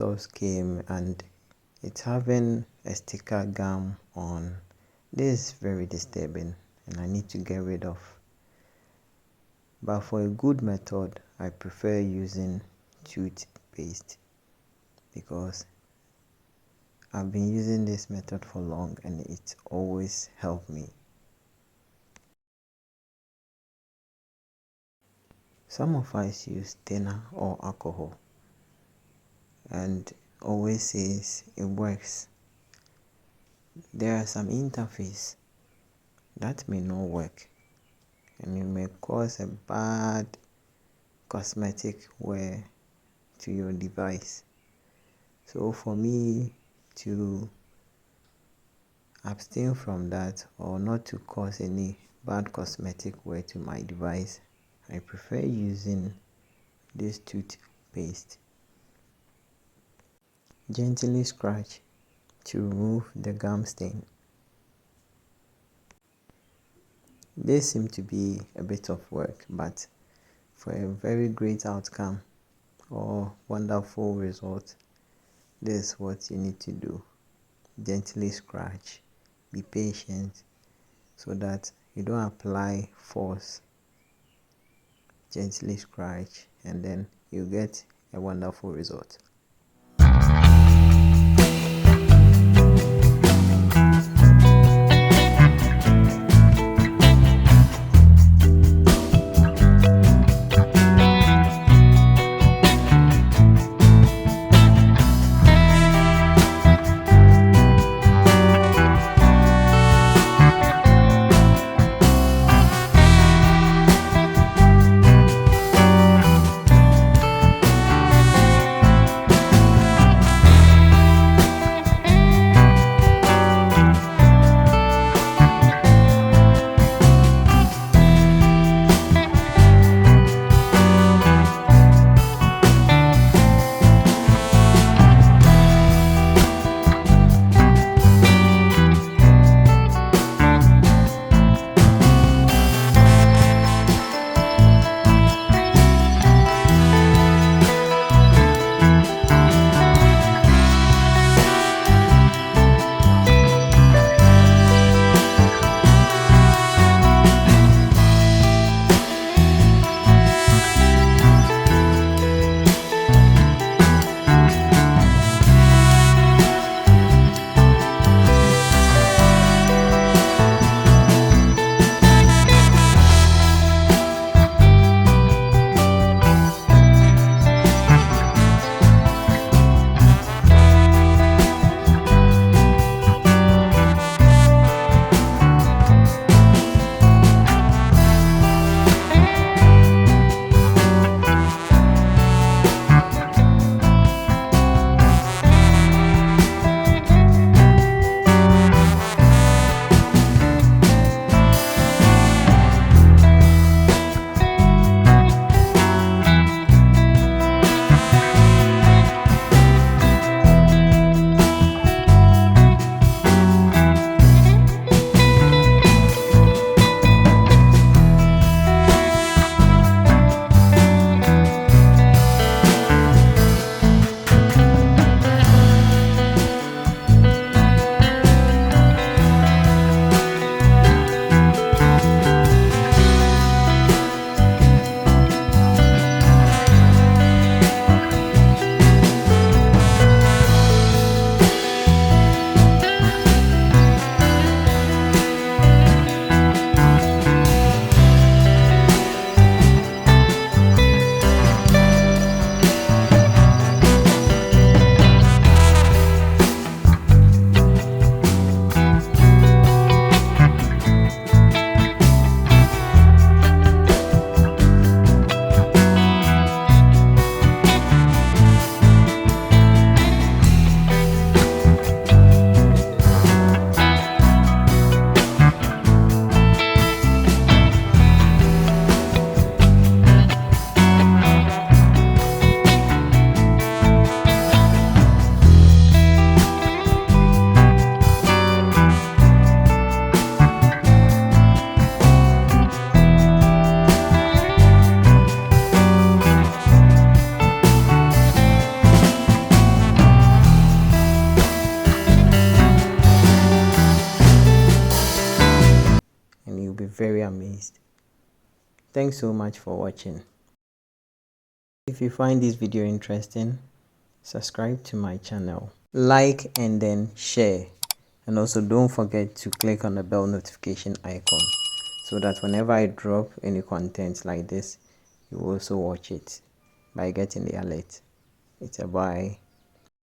sauce came and it's having a sticker gum on. This is very disturbing and I need to get rid of. But for a good method, I prefer using toothpaste because I've been using this method for long and it always helped me. Some of us use thinner or alcohol and always says it works. There are some interface that may not work and it may cause a bad cosmetic wear to your device. So for me to abstain from that or not to cause any bad cosmetic wear to my device, I prefer using this toothpaste. Gently scratch to remove the gum stain. This seems to be a bit of work, but for a very great outcome or wonderful result, this is what you need to do. Gently scratch. Be patient so that you don't apply force. Gently scratch and then you get a wonderful result. be very amazed. Thanks so much for watching. If you find this video interesting, subscribe to my channel, like and then share, and also don't forget to click on the bell notification icon so that whenever I drop any content like this, you will also watch it by getting the alert. It's a bye.